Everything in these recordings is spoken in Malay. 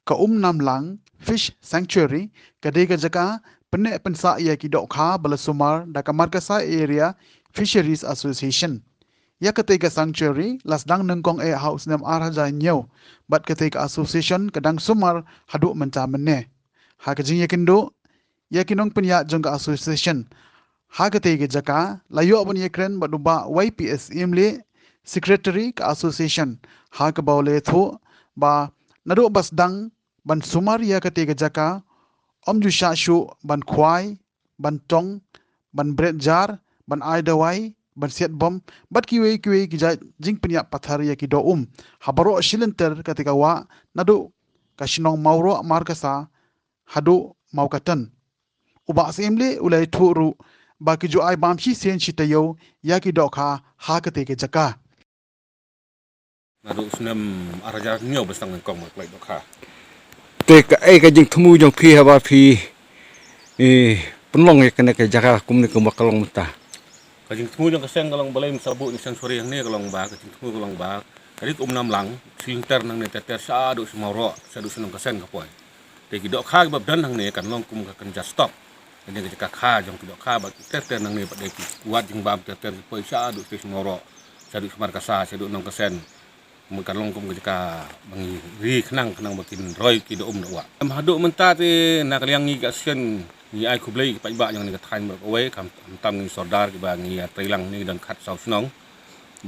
ke Umnamlang Fish Sanctuary kedai ke jaka pynsah ki dohkha balasumar da ke markasa area Fisheries Association. Ya ketika sanctuary lasdang nynkong house nem arhaja nyau bat ketika association kadang sumar haduk menca meneh. Ha kejing yakindo yakinong penya jong ke association. Ha ketika jaka layo pun yakren baduba YPS imle secretary ke association. Ha ke baule thu ba naduk basdang ban sumar ya ketika jaka om ju shu ban kwai ban tong ban bread jar ban aidawai ban siat bom bat kiwe ki jing penya pathar ya ki do habaro shilenter ketika wa nadu kashinong mauro markasa hadu maukatan uba semle ulai thuru baki ju ai bamshi sen chitayo ya ki dohkha ha ketika jaka nadu sunam arajar nyau bestang nynkong mak lai dohkha te ka jing themu jong phi haba phi penlong kena ke jaka kum ni ke makalong mata kajing temu jong keseng kalong balai sabu ni sore yang ni kalong ba kajing temu kalong ba kali Umnamlang silinter nang ni teter sa adu semaro sa adu sunam keseng kapoi te ki dohkha bab dan nang ni kan long kum ka kan just stop ni ke jaka kha jong ki dohkha ba teter nang ni pada ki kuat jing bab teter poi sa adu semaro sa adu semar kasa sa adu nang kesen mungkin long kum jika bangi ri kenang bakin roy ki do wa am haduk menta te nak liang ngi ka sen ni ai kublai pa ba yang ni ka thain ba we kam tam ngi sodar ki ba ngi trilang ni dan khat sau snong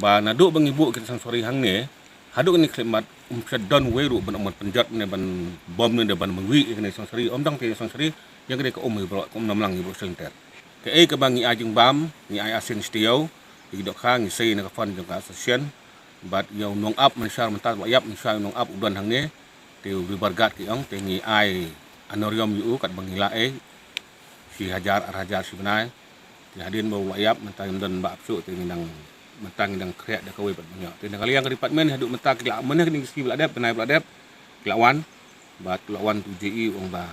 ba na do bangi bu ki sang sori hang ni haduk ni klemat sedon we ru ban amat penjat ni ban bom ni ban mengwi ni sang sori om dang te sang sori yang ke ka bro Umnamlang ibu senter ke ka bangi ajung bam ni ai asin stiau ki do khang ngi sei na ka fan jong ka association bat yang nong up mensyar mentat wayap mensyar nong up udan hang ne te bergat ki ong te ngi ai anorium yu kat bangila si hajar si benai te hadin bau wayap mentan dan ba apsu te nang mentang dang krek da kawe bat banyak te kali yang department haduk mentak ki meneh ni ski beladep benai beladep lawan bat lawan tu ji ong ba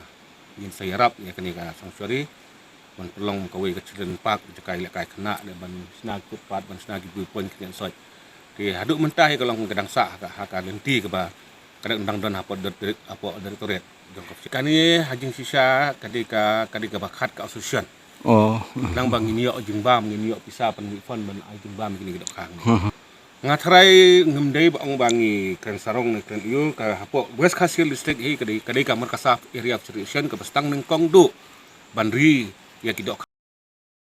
yin sayarap ya kini ka sangsuri ban pelong kawe kecilin pak jakai lekai kena dan ban snag kupat ban snag gi pun kian soi thì haduk mentah kalau kadang sah ka lenti ke ba kadang undang dan apa direktorat jongkop kani hajing sisa kadika bakhat ka association nang bang ini yo jingbam ini yo pisa pan fon ban ai jingbam kini gedok kang ngatrai ngemdei bang bangi kren sarong ni kren yu ka hapo west khasi district hi kadika markasa area of association ke bestang nynkong du banri ya kidok